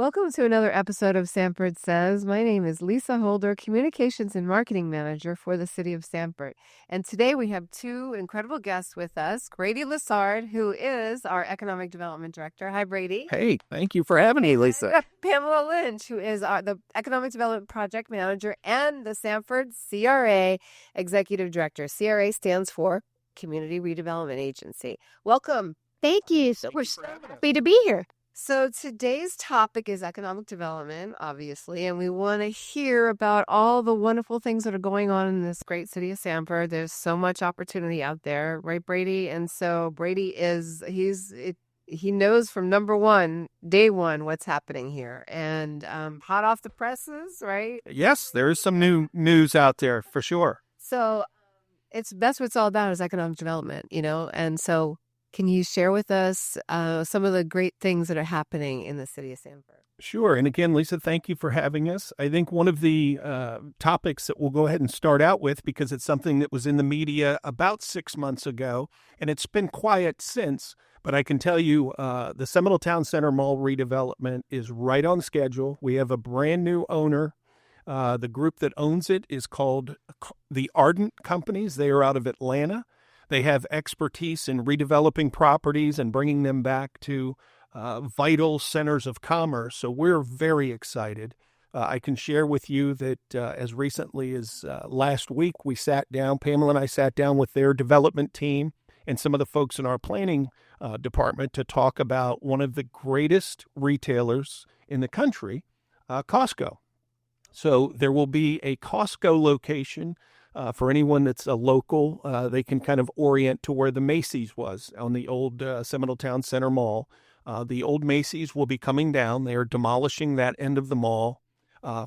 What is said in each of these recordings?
Welcome to another episode of Sanford Says. My name is Lisa Holder, Communications and Marketing Manager for the City of Sanford. And today we have two incredible guests with us, Brady Lessard, who is our Economic Development Director. Hi, Brady. Hey, thank you for having me, Lisa. Pamela Lynch, who is the Economic Development Project Manager and the Sanford CRA Executive Director. CRA stands for Community Redevelopment Agency. Welcome. Thank you. We're so happy to be here. So today's topic is economic development, obviously, and we want to hear about all the wonderful things that are going on in this great city of Sanford. There's so much opportunity out there, right, Brady? And so Brady he knows from day one, what's happening here, and hot off the presses, right? Yes, there is some new news out there for sure. So that's what it's all about is economic development, and so. Can you share with us some of the great things that are happening in the city of Sanford? Sure. And again, Lisa, thank you for having us. I think one of the topics that we'll go ahead and start out with, because it's something that was in the media about 6 months ago, and it's been quiet since, but I can tell you the Seminole Town Center mall redevelopment is right on schedule. We have a brand new owner. The group that owns it is called the Ardent Companies. They are out of Atlanta. They have expertise in redeveloping properties and bringing them back to vital centers of commerce. So we're very excited. I can share with you that as recently as last week, Pamela and I sat down with their development team and some of the folks in our planning department to talk about one of the greatest retailers in the country, Costco. So there will be a Costco location. For anyone that's a local, they can kind of orient to where the Macy's was on the old Seminole Town Center Mall. The old Macy's will be coming down. They are demolishing that end of the mall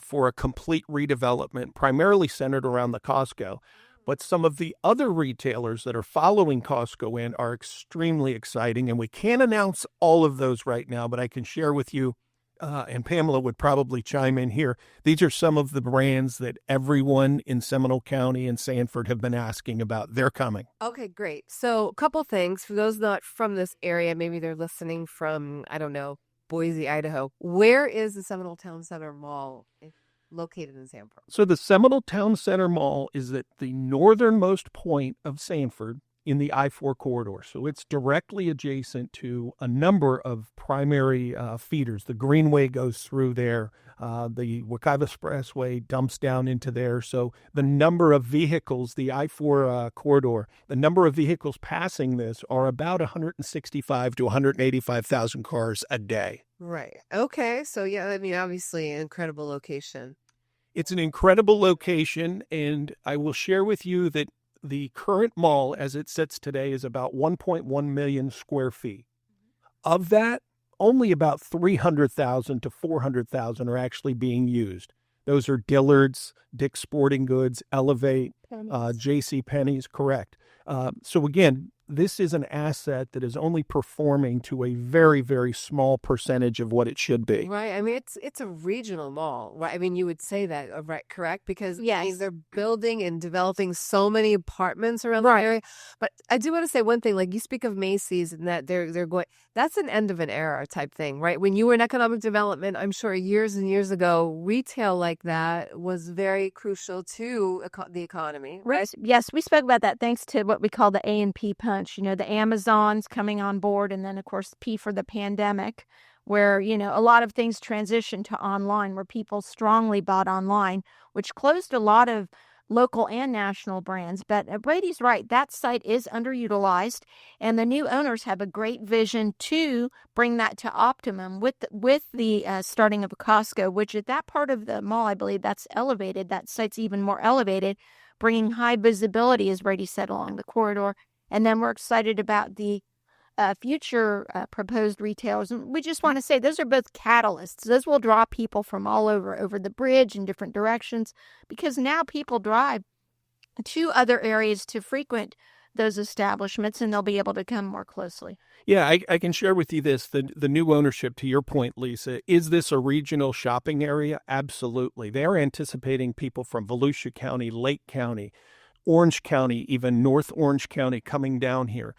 for a complete redevelopment, primarily centered around the Costco. But some of the other retailers that are following Costco in are extremely exciting, and we can't announce all of those right now, but I can share with you, and Pamela would probably chime in here. These are some of the brands that everyone in Seminole County and Sanford have been asking about. They're coming. Okay, great. So a couple things. For those not from this area, maybe they're listening from, I don't know, Boise, Idaho. Where is the Seminole Town Center Mall located in Sanford? So the Seminole Town Center Mall is at the northernmost point of Sanford in the I-4 corridor. So it's directly adjacent to a number of primary feeders. The Greenway goes through there. The Wekiva Expressway dumps down into there. So the number of vehicles, the I-4 corridor, the number of vehicles passing this are about 165 to 185,000 cars a day. Right. Okay. So yeah, I mean, obviously an incredible location. It's an incredible location, and I will share with you that the current mall, as it sits today, is about 1.1 million square feet. Of that, only about 300,000 to 400,000 are actually being used. Those are Dillard's, Dick's Sporting Goods, Elevate, J.C. Penney's, correct. So again, this is an asset that is only performing to a very, very small percentage of what it should be. Right. I mean, it's a regional mall, right? I mean, you would say that, right? Correct? Because yes, they're building and developing so many apartments around the area. But I do want to say one thing. Like you speak of Macy's and that they're going. That's an end of an era type thing, right? When you were in economic development, I'm sure years and years ago, retail like that was very crucial to the economy. Right? Yes, we spoke about that thanks to what we call the A&P punch. The Amazons coming on board, and then, of course, P for the pandemic, where, a lot of things transitioned to online, where people strongly bought online, which closed a lot of local and national brands. But Brady's right. That site is underutilized, and the new owners have a great vision to bring that to optimum with the starting of a Costco, which at that part of the mall, I believe that's elevated. That site's even more elevated, bringing high visibility, as Brady said, along the corridor. And then we're excited about the future proposed retailers. And we just want to say those are both catalysts. Those will draw people from all over the bridge in different directions, because now people drive to other areas to frequent those establishments, and they'll be able to come more closely. Yeah, I can share with you this. The new ownership, to your point, Lisa, is this a regional shopping area? Absolutely. They're anticipating people from Volusia County, Lake County, Orange County, even North Orange County coming down here.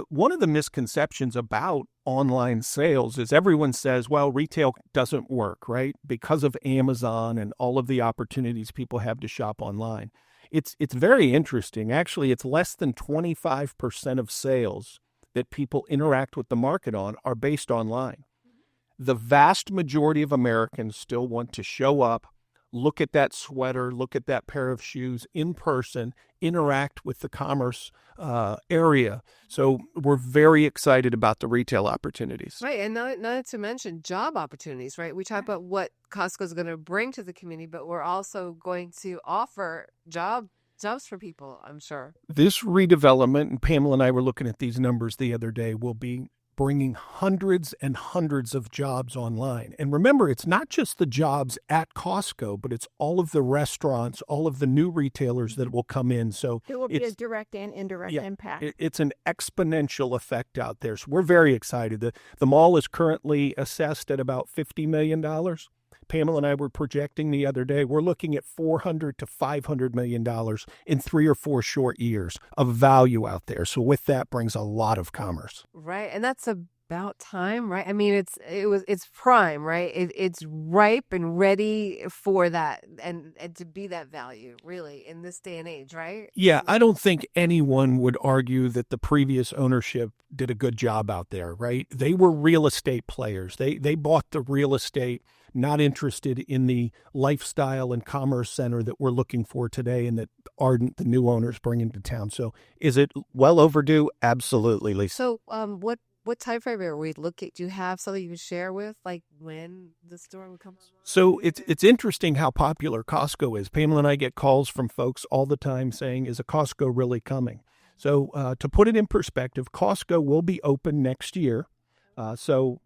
One of the misconceptions about online sales is everyone says, well, retail doesn't work, right? Because of Amazon and all of the opportunities people have to shop online. It's very interesting. Actually, it's less than 25% of sales that people interact with the market on are based online. The vast majority of Americans still want to show up, look at that sweater, look at that pair of shoes in person, interact with the commerce area. So we're very excited about the retail opportunities. Right. And not to mention job opportunities, right? We talk about what Costco is going to bring to the community, but we're also going to offer jobs for people, I'm sure. This redevelopment, and Pamela and I were looking at these numbers the other day, will be bringing hundreds and hundreds of jobs online. And remember, it's not just the jobs at Costco, but it's all of the restaurants, all of the new retailers that will come in. So it will be a direct and indirect impact. It's an exponential effect out there. So we're very excited. The mall is currently assessed at about $50 million. Pamela and I were projecting the other day, we're looking at $400 to $500 million in 3 or 4 short years of value out there. So with that brings a lot of commerce. Right. And that's about time, right? I mean, it's prime, right? It's ripe and ready for that and to be that value, really, in this day and age, right? Yeah, I don't think anyone would argue that the previous ownership did a good job out there, right? They were real estate players. They bought the real estate, not interested in the lifestyle and commerce center that we're looking for today and that Ardent, the new owners, bring into town. So is it well overdue? Absolutely, Lisa. So what time frame are we looking? Do you have something you can share with, like when the store would come? So it's interesting how popular Costco is. Pamela and I get calls from folks all the time saying, is a Costco really coming? So to put it in perspective, Costco will be open next year. So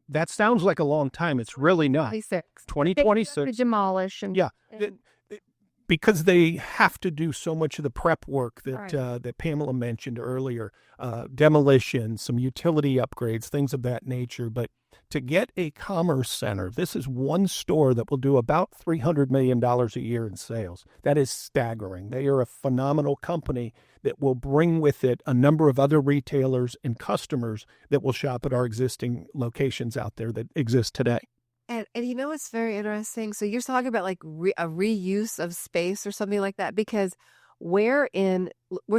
that sounds like a long time. It's really not. 2026. Demolish. Because they have to do so much of the prep work that Pamela mentioned earlier, demolition, some utility upgrades, things of that nature. But to get a commerce center, this is one store that will do about $300 million a year in sales. That is staggering. They are a phenomenal company that will bring with it a number of other retailers and customers that will shop at our existing locations out there that exist today. And you know what's very interesting? So you're talking about like a reuse of space or something like that, because we're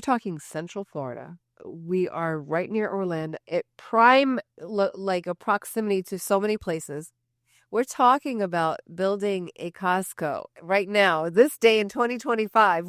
talking Central Florida. We are right near Orlando, at prime, like a proximity to so many places. We're talking about building a Costco right now, this day in 2025,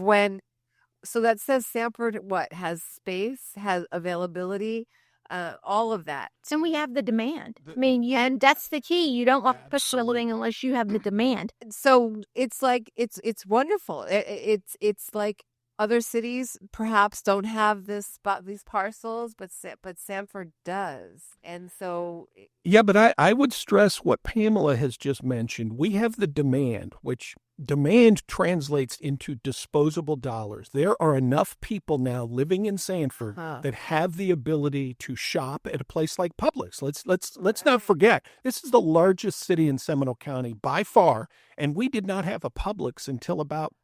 so that says Sanford, has space, has availability, all of that. And we have the demand. I mean, and that's the key. You don't want to push something unless you have the demand. So it's like, it's wonderful. It's like other cities perhaps don't have these parcels, but Sanford does. And so. Yeah, but I would stress what Pamela has just mentioned. We have the demand, which demand translates into disposable dollars. There are enough people now living in Sanford that have the ability to shop at a place like Publix. Let's not forget, this is the largest city in Seminole County by far, and we did not have a Publix until about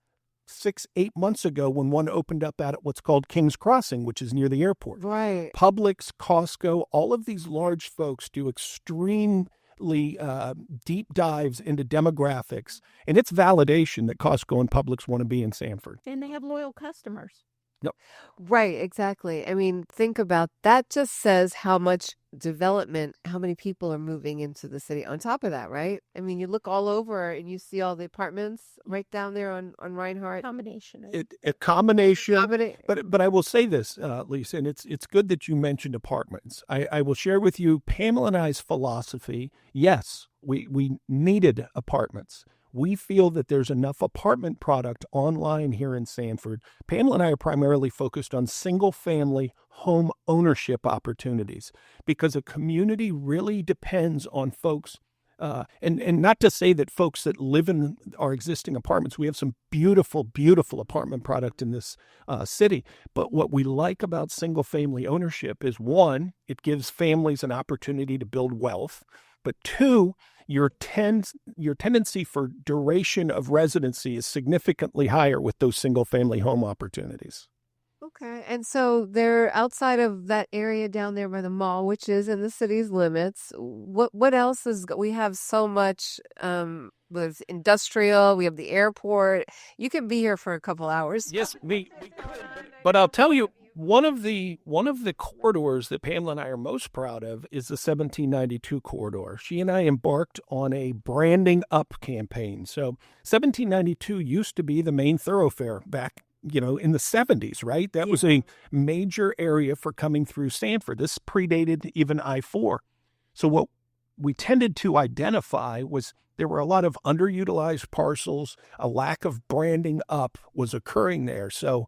6-8 months ago when one opened up at what's called King's Crossing, which is near the airport. Right. Publix, Costco, all of these large folks do extremely deep dives into demographics, and it's validation that Costco and Publix want to be in Sanford. And they have loyal customers. Yep. Right, exactly. I mean, think about that. Just says how much development, how many people are moving into the city on top of that, right? I mean, you look all over and you see all the apartments right down there on Reinhardt. A combination. But I will say this, Lisa, and it's good that you mentioned apartments. I will share with you Pamela and I's philosophy. Yes, we needed apartments. We feel that there's enough apartment product online here in Sanford. Pamela and I are primarily focused on single-family home ownership opportunities because a community really depends on folks. And not to say that folks that live in our existing apartments, we have some beautiful, beautiful apartment product in this city. But what we like about single-family ownership is, one, it gives families an opportunity to build wealth. But two, your tendency for duration of residency is significantly higher with those single-family home opportunities. Okay. And so they're outside of that area down there by the mall, which is in the city's limits. What else we have so much with industrial, we have the airport. You could be here for a couple hours. Yes, we could, but I'll tell you, one of the corridors that Pamela and I are most proud of is the 1792 corridor. She and I embarked on a branding up campaign. So 1792 used to be the main thoroughfare back, in the 70s, right? That was a major area for coming through Sanford. This predated even I-4. So what we tended to identify was there were a lot of underutilized parcels. A lack of branding up was occurring there. So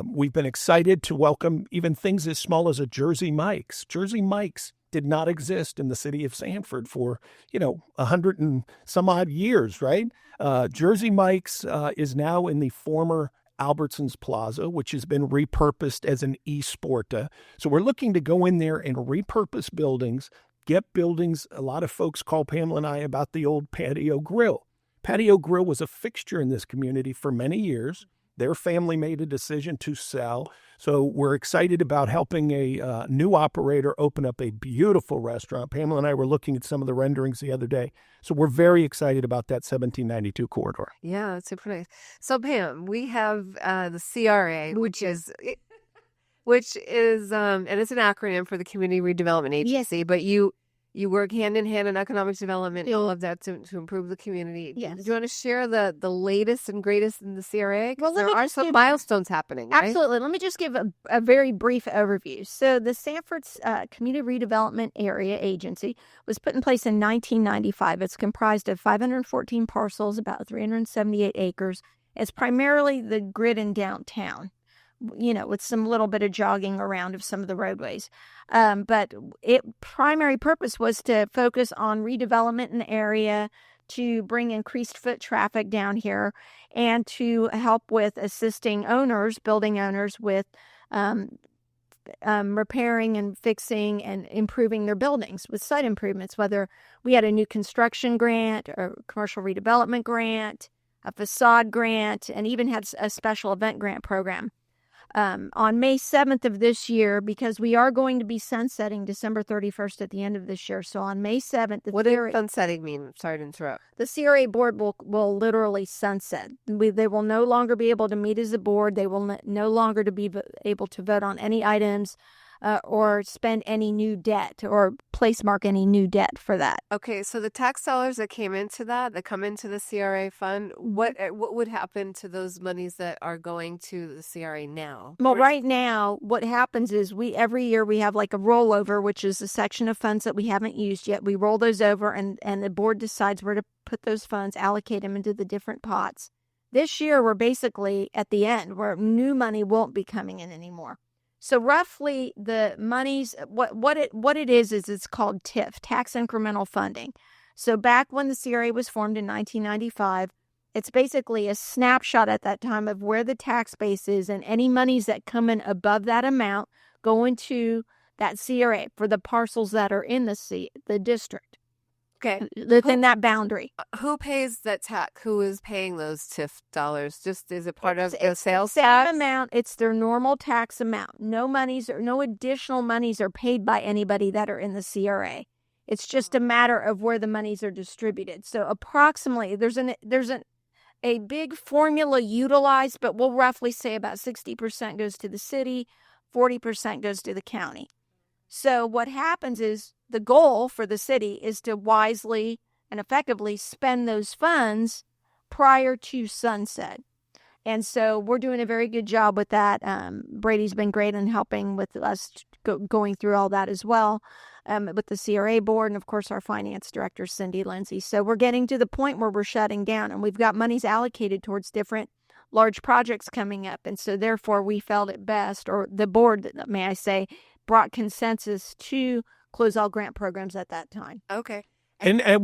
we've been excited to welcome even things as small as a Jersey Mike's. Jersey Mike's did not exist in the city of Sanford for, 100 and some odd years, right? Jersey Mike's is now in the former Albertsons Plaza, which has been repurposed as an eSporta. So we're looking to go in there and repurpose buildings, get buildings. A lot of folks call Pamela and I about the old Patio Grill. Patio Grill was a fixture in this community for many years. Their family made a decision to sell. So we're excited about helping a new operator open up a beautiful restaurant. Pamela and I were looking at some of the renderings the other day. So we're very excited about that 1792 corridor. Yeah, it's super nice. So Pam, we have the CRA, which is and it's an acronym for the Community Redevelopment Agency, but you work hand in hand in economic development, all of that to improve the community. Yes. Do you want to share the latest and greatest in the CRA? Well, there are some milestones happening, right? Absolutely. Let me just give a very brief overview. So the Sanford Community Redevelopment Area Agency was put in place in 1995. It's comprised of 514 parcels, about 378 acres. It's primarily the grid in downtown, with some little bit of jogging around of some of the roadways. But primary purpose was to focus on redevelopment in the area, to bring increased foot traffic down here, and to help with assisting building owners with repairing and fixing and improving their buildings with site improvements, whether we had a new construction grant or commercial redevelopment grant, a facade grant, and even had a special event grant program. On May 7th of this year, because we are going to be sunsetting December 31st at the end of this year. So on May 7th... What does sunsetting mean? Sorry to interrupt. The CRA board will literally sunset. They will no longer be able to meet as a board. They will no longer be able to vote on any items or spend any new debt or place mark any new debt for that. Okay, so the tax dollars that come into the CRA fund, what would happen to those monies that are going to the CRA now? Well, right now, what happens is every year we have like a rollover, which is a section of funds that we haven't used yet. We roll those over and the board decides where to put those funds, allocate them into the different pots. This year, we're basically at the end where new money won't be coming in anymore. So roughly the monies, what it is it's called TIF, tax incremental funding. So back when the CRA was formed in 1995, it's basically a snapshot at that time of where the tax base is, and any monies that come in above that amount go into that CRA for the parcels that are in the district. Okay. Within that boundary. Who pays that tax? Who is paying those TIF dollars? Just is it part of the sales tax? Amount. It's their normal tax amount. No additional monies are paid by anybody that are in the CRA. It's just a matter of where the monies are distributed. So approximately, there's a big formula utilized, but we'll roughly say about 60% goes to the city, 40% goes to the county. So what happens is the goal for the city is to wisely and effectively spend those funds prior to sunset. And so we're doing a very good job with that. Brady's been great in helping with us going through all that as well with the CRA board and, of course, our finance director, Cindy Lindsay. So we're getting to the point where we're shutting down, and we've got monies allocated towards different large projects coming up. And so therefore we felt it best, or the board, may I say, brought consensus to close all grant programs at that time. Okay. And I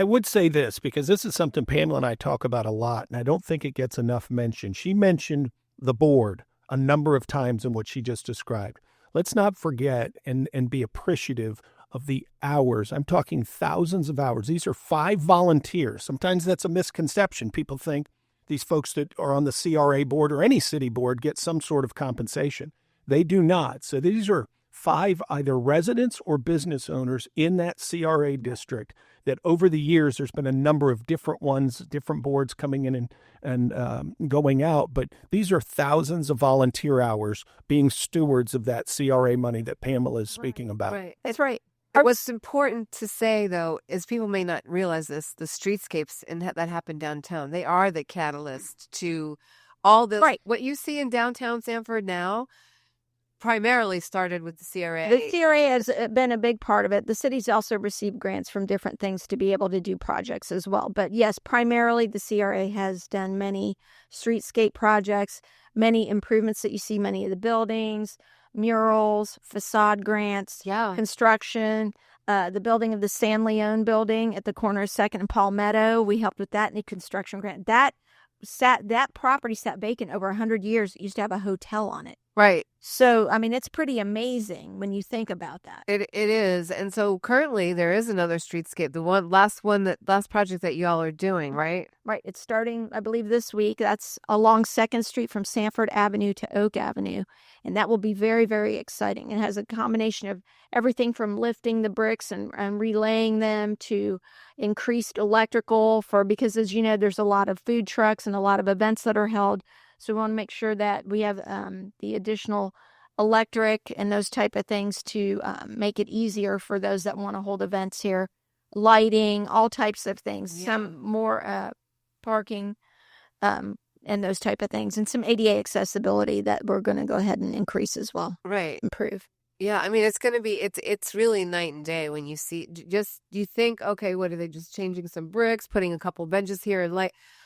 would say this, because this is something Pamela and I talk about a lot, and I don't think it gets enough mention. She mentioned the board a number of times in what she just described. Let's not forget and be appreciative of the hours. I'm talking thousands of hours. These are 5 volunteers. Sometimes that's a misconception. People think, these folks that are on the CRA board or any city board get some sort of compensation. They do not. So these are 5 either residents or business owners in that CRA district that over the years, there's been a number of different ones, different boards coming in and going out. But these are thousands of volunteer hours being stewards of that CRA money that Pamela is speaking about. Right. That's right. What's important to say, though, is people may not realize this, the streetscapes that happen downtown, they are the catalyst to all this. Right. What you see in downtown Sanford now primarily started with the CRA. The CRA has been a big part of it. The city's also received grants from different things to be able to do projects as well. But yes, primarily the CRA has done many streetscape projects, many improvements that you see, many of the buildings, murals, facade grants, construction, the building of the San Leone building at the corner of 2nd and Palmetto. We helped with that in the construction grant. That property sat vacant over 100 years. It used to have a hotel on it. Right. So, I mean, it's pretty amazing when you think about that. It is. And so currently there is another streetscape, the last project that you all are doing, right? Right. It's starting, I believe, this week. That's along 2nd Street from Sanford Avenue to Oak Avenue. And that will be very, very exciting. It has a combination of everything from lifting the bricks and relaying them to increased electrical because as you know, there's a lot of food trucks and a lot of events that are held. So we want to make sure that we have the additional electric and those type of things to make it easier for those that want to hold events here. Lighting, all types of things, some more parking and those type of things, and some ADA accessibility that we're going to go ahead and increase as well. Right. Improve. Yeah, I mean, it's going to be, it's really night and day when you see, you think, okay, what are they just changing some bricks, putting a couple benches here and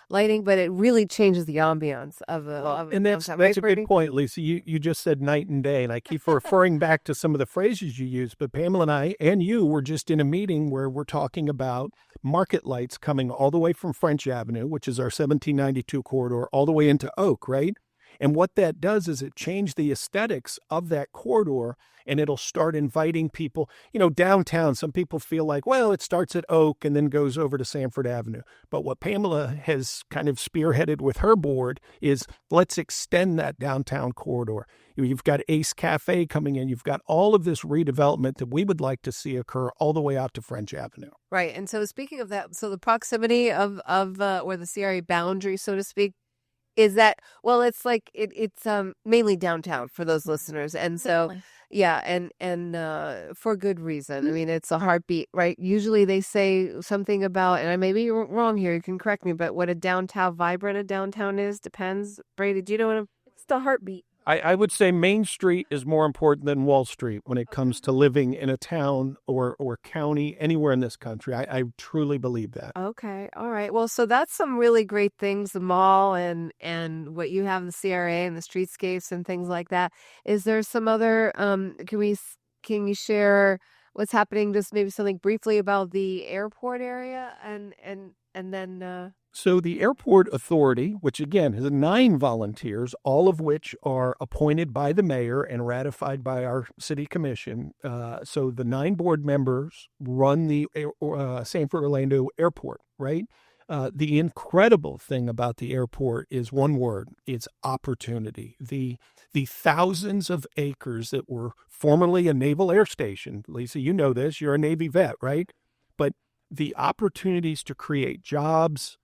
lighting, but it really changes the ambiance of and that's a good point, Lisa. You just said night and day, and I keep referring back to some of the phrases you use, but Pamela and I and you were just in a meeting where we're talking about market lights coming all the way from French Avenue, which is our 1792 corridor, all the way into Oak, right? And what that does is it changed the aesthetics of that corridor, and it'll start inviting people. You know, downtown, some people feel like, well, it starts at Oak and then goes over to Sanford Avenue. But what Pamela has kind of spearheaded with her board is let's extend that downtown corridor. You've got Ace Cafe coming in. You've got all of this redevelopment that we would like to see occur all the way out to French Avenue. Right. And so speaking of that, so the proximity of or the CRA boundary, so to speak, is that, well, it's like it's mainly downtown for those listeners. And so, yeah, and for good reason. I mean, it's a heartbeat, right? Usually they say something about, and I may be wrong here, you can correct me, but what a vibrant a downtown is depends. Brady, do you know what it's the heartbeat? I would say Main Street is more important than Wall Street when it comes to living in a town or county anywhere in this country. I truly believe that. Okay. All right. Well, so that's some really great things, the mall and what you have, the CRA and the streetscapes and things like that. Is there some other, can you share what's happening, just maybe something briefly about the airport area and then... So the Airport Authority, which again has 9 volunteers, all of which are appointed by the mayor and ratified by our city commission. So the 9 board members run the Sanford Orlando Airport, right? The incredible thing about the airport is one word: it's opportunity. The thousands of acres that were formerly a naval air station. Lisa, you know this. You're a Navy vet, right? But the opportunities to create jobs.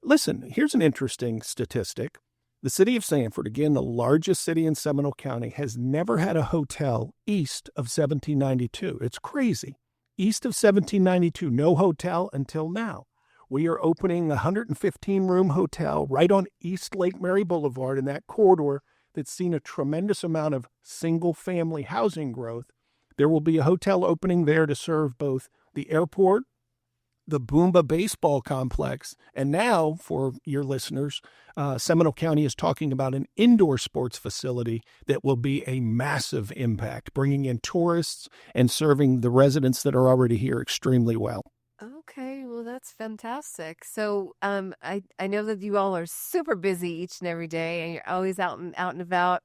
Listen, here's an interesting statistic. The city of Sanford, again, the largest city in Seminole County, has never had a hotel east of 1792. It's crazy. East of 1792, no hotel until now. We are opening a 115-room hotel right on East Lake Mary Boulevard in that corridor that's seen a tremendous amount of single-family housing growth. There will be a hotel opening there to serve both the airport, the Boomba Baseball Complex, and now, for your listeners, Seminole County is talking about an indoor sports facility that will be a massive impact, bringing in tourists and serving the residents that are already here extremely well. Okay, well, that's fantastic. So I know that you all are super busy each and every day, and you're always out and about,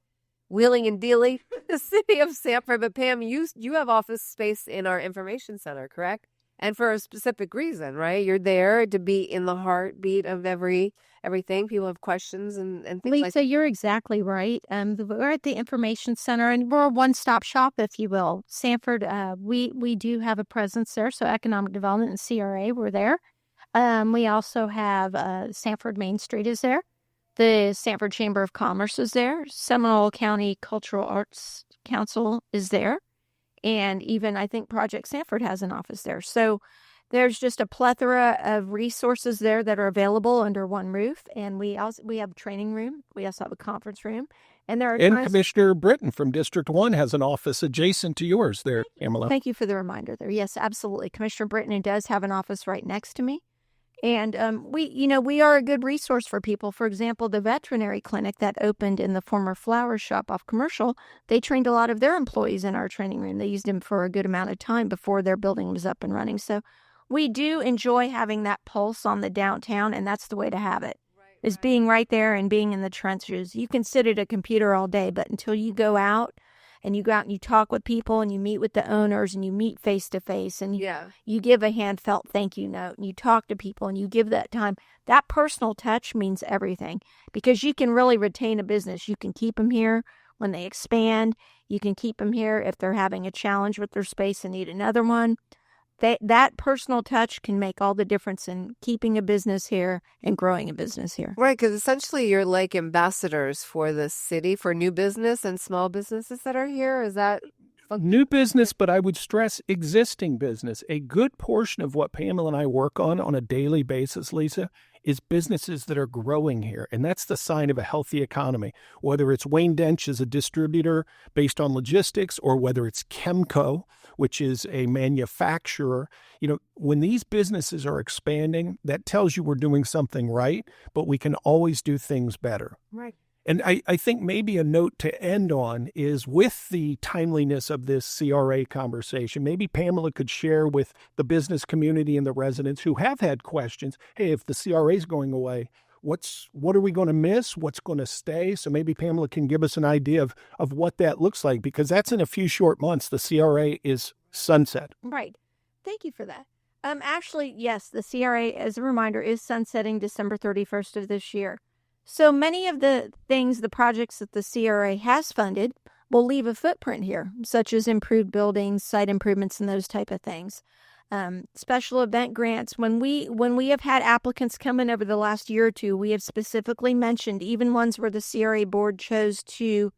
wheeling and dealing with the city of Sanford. But Pam, you have office space in our information center, correct? and for a specific reason, right? You're there to be in the heartbeat of everything. People have questions and things like Lisa, you're exactly right. We're at the information center, and we're a one-stop shop, if you will. Sanford, we do have a presence there. So economic development and CRA, we're there. We also have Sanford Main Street is there. The Sanford Chamber of Commerce is there. Seminole County Cultural Arts Council is there. And even I think Project Sanford has an office there. So there's just a plethora of resources there that are available under one roof. And we have a training room. We also have a conference room. And there are Commissioner Britton from District 1 has an office adjacent to yours there, Pamela. Thank you for the reminder there. Yes, absolutely. Commissioner Britton does have an office right next to me. And we are a good resource for people. For example, the veterinary clinic that opened in the former flower shop off Commercial, they trained a lot of their employees in our training room. They used them for a good amount of time before their building was up and running. So we do enjoy having that pulse on the downtown, and that's the way to have it, is being right there and being in the trenches. You can sit at a computer all day, but until you go out and you talk with people and you meet with the owners and you meet face to face and you give a handfelt thank you note and you talk to people and you give that time, that personal touch means everything, because you can really retain a business. You can keep them here when they expand. You can keep them here if they're having a challenge with their space and need another one. That personal touch can make all the difference in keeping a business here and growing a business here. Right, because essentially you're like ambassadors for the city, for new business and small businesses that are here. Is that new business, but I would stress existing business. A good portion of what Pamela and I work on a daily basis, Lisa, is businesses that are growing here. And that's the sign of a healthy economy, whether it's Wayne Dench as a distributor based on logistics or whether it's Chemco, which is a manufacturer. When these businesses are expanding, that tells you we're doing something right, but we can always do things better. Right. And I think maybe a note to end on is, with the timeliness of this CRA conversation, maybe Pamela could share with the business community and the residents who have had questions, hey, if the CRA is going away, what are we going to miss? What's going to stay? So maybe Pamela can give us an idea of what that looks like, because that's in a few short months. The CRA is sunset. Right. Thank you for that. Actually, yes, the CRA, as a reminder, is sunsetting December 31st of this year. So many of the projects that the CRA has funded will leave a footprint here, such as improved buildings, site improvements, and those type of things. Special event grants. When we have had applicants come in over the last year or two, we have specifically mentioned even ones where the CRA board chose to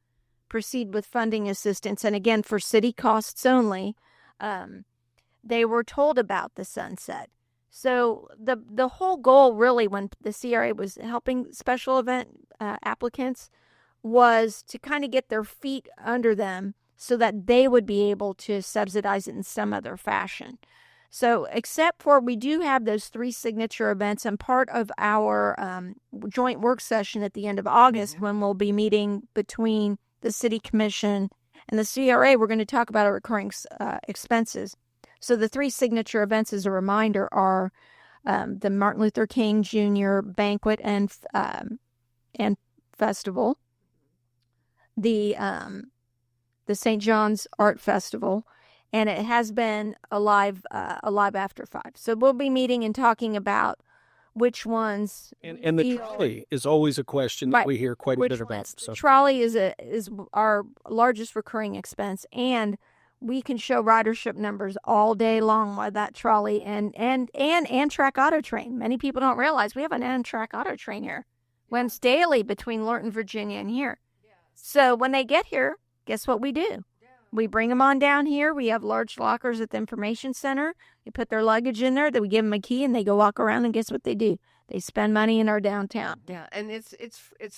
proceed with funding assistance, and again, for city costs only, they were told about the sunset. So the whole goal, really, when the CRA was helping special event applicants, was to kind of get their feet under them so that they would be able to subsidize it in some other fashion. So except for, we do have those 3 signature events, and part of our joint work session at the end of August, when we'll be meeting between the City Commission and the CRA, we're going to talk about our recurring expenses. So the 3 signature events, as a reminder, are the Martin Luther King Jr. Banquet and Festival, the St. John's Art Festival, and it has been a live after 5. So we'll be meeting and talking about which ones. And the trolley is always a question that we hear quite a bit about. So. The trolley is our largest recurring expense, and we can show ridership numbers all day long with that trolley and Amtrak Auto Train. Many people don't realize we have an Amtrak Auto Train here. Runs daily between Lurton, Virginia, and here. So when they get here, guess what we do? We bring them on down here. We have large lockers at the information center. They put their luggage in there. Then we give them a key, and they go walk around. And guess what they do? They spend money in our downtown. Yeah, and it's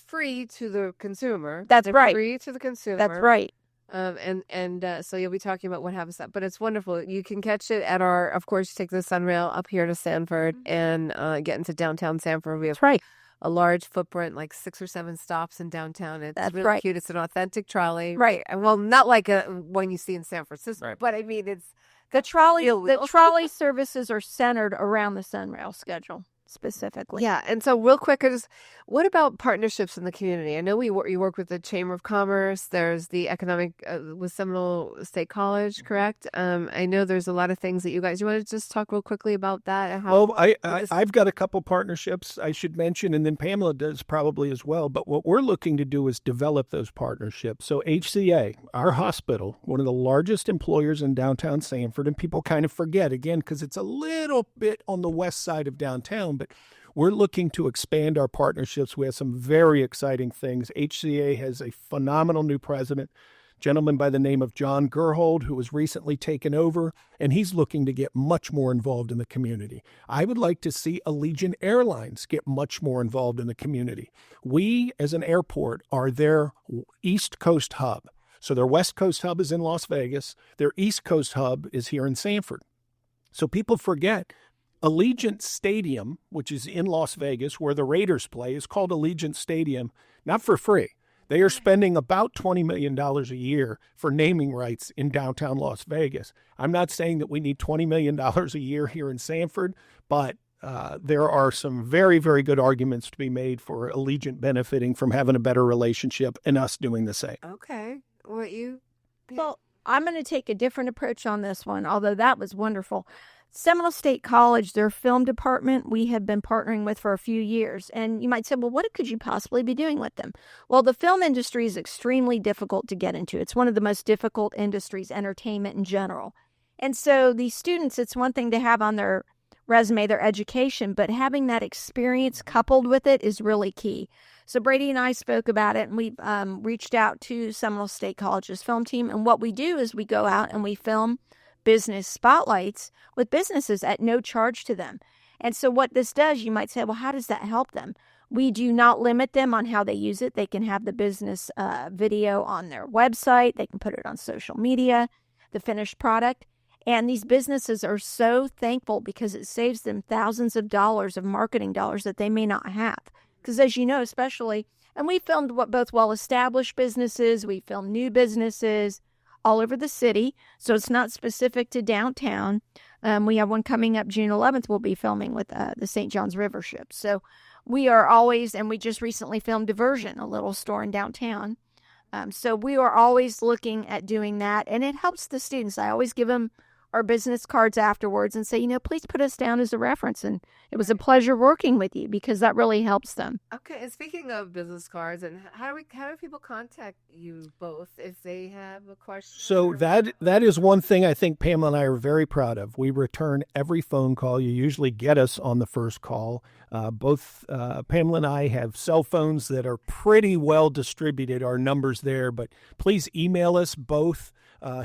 free to the consumer. That's right. Free to the consumer. That's right. So you'll be talking about what happens that, but it's wonderful. You can catch it at our, of course, you take the Sunrail up here to Sanford and get into downtown Sanford. We have a large footprint, like 6 or 7 stops in downtown. It's really cute. It's an authentic trolley. Right. Well, not like one you see in San Francisco, but I mean, it's the trolley. The trolley services are centered around the Sunrail schedule. specifically. Yeah. And so real quick, what about partnerships in the community? I know you work with the Chamber of Commerce. There's the economic with Seminole State College, correct? I know there's a lot of things that you want to just talk real quickly about that? And how, Well, I've got a couple partnerships I should mention, and then Pamela does probably as well. But what we're looking to do is develop those partnerships. So HCA, our hospital, one of the largest employers in downtown Sanford, and people kind of forget, again, because it's a little bit on the west side of downtown, but we're looking to expand our partnerships. We have some very exciting things. HCA has a phenomenal new president, gentleman by the name of John Gerhold, who was recently taken over, and he's looking to get much more involved in the community. I would like to see Allegiant Airlines get much more involved in the community. We, as an airport, are their East Coast hub. So their West Coast hub is in Las Vegas. Their East Coast hub is here in Sanford. So people forget Allegiant Stadium, which is in Las Vegas, where the Raiders play, is called Allegiant Stadium, not for free. They are spending about $20 million a year for naming rights in downtown Las Vegas. I'm not saying that we need $20 million a year here in Sanford, but there are some very, very good arguments to be made for Allegiant benefiting from having a better relationship and us doing the same. Okay. Well, I'm going to take a different approach on this one, although that was wonderful. Seminole State College, their film department, we have been partnering with for a few years. And you might say, well, what could you possibly be doing with them? Well, the film industry is extremely difficult to get into. It's one of the most difficult industries, entertainment in general. And so these students, it's one thing to have on their resume, their education, but having that experience coupled with it is really key. So Brady and I spoke about it, and we reached out to Seminole State College's film team. And what we do is we go out and we film business spotlights with businesses at no charge to them. And so what this does, you might say, well, how does that help them? We do not limit them on how they use it. They can have the business video on their website. They can put it on social media, the finished product. And these businesses are so thankful because it saves them thousands of dollars of marketing dollars that they may not have. Because as you know, especially, and we filmed both well-established businesses, we filmed new businesses all over the city. So it's not specific to downtown. We have one coming up June 11th. We'll be filming with the St. John's River ship. So we are always, and we just recently filmed Diversion, a little store in downtown. So we are always looking at doing that. And it helps the students. I always give them our business cards afterwards and say, please put us down as a reference. And it was a pleasure working with you because that really helps them. Okay. And speaking of business cards, and how do people contact you both if they have a question? So that is one thing I think Pamela and I are very proud of. We return every phone call. You usually get us on the first call. Both Pamela and I have cell phones that are pretty well distributed, our numbers there, but please email us both.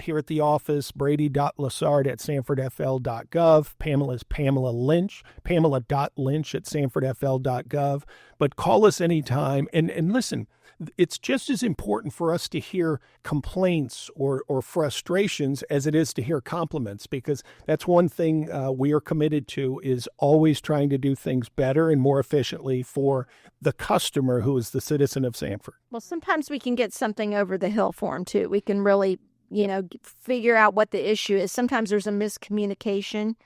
Here at the office, brady.lessard@sanfordfl.gov. Pamela's Pamela Lynch, pamela.lynch@sanfordfl.gov. But call us anytime. And listen, it's just as important for us to hear complaints or frustrations as it is to hear compliments, because that's one thing we are committed to, is always trying to do things better and more efficiently for the customer who is the citizen of Sanford. Well, sometimes we can get something over the hill for them, too. We can really figure out what the issue is. Sometimes there's a miscommunication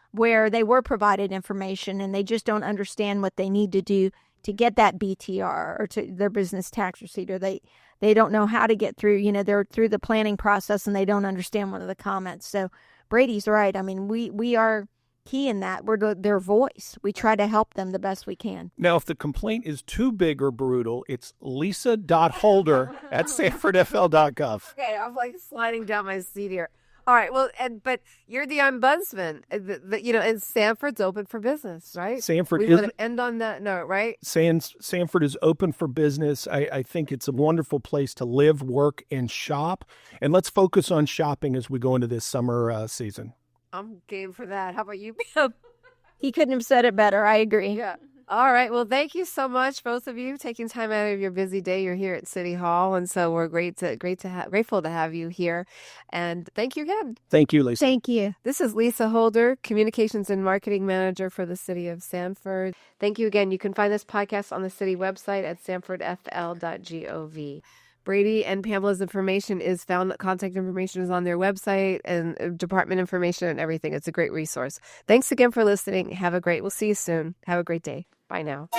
where they were provided information and they just don't understand what they need to do to get that BTR or to their business tax receipt, or they don't know how to get through, they're through the planning process and they don't understand one of the comments. So Brady's right. I mean, we are key in that. We're their voice. We try to help them the best we can. Now, if the complaint is too big or brutal, it's lisa.holder@sanfordfl.gov. Okay, I'm sliding down my seat here. All right, well, but you're the ombudsman, and Sanford's open for business, right? Sanford we would end on that note, right? Sanford is open for business. I think it's a wonderful place to live, work, and shop. And let's focus on shopping as we go into this summer season. I'm game for that. How about you, Pam? He couldn't have said it better. I agree. Yeah. All right. Well, thank you so much, both of you, taking time out of your busy day. You're here at City Hall, and so we're grateful to have you here. And thank you again. Thank you, Lisa. Thank you. This is Lisa Holder, Communications and Marketing Manager for the City of Sanford. Thank you again. You can find this podcast on the city website at sanfordfl.gov. Brady and Pamela's information is found. Contact information is on their website and department information and everything. It's a great resource. Thanks again for listening. We'll see you soon. Have a great day. Bye now.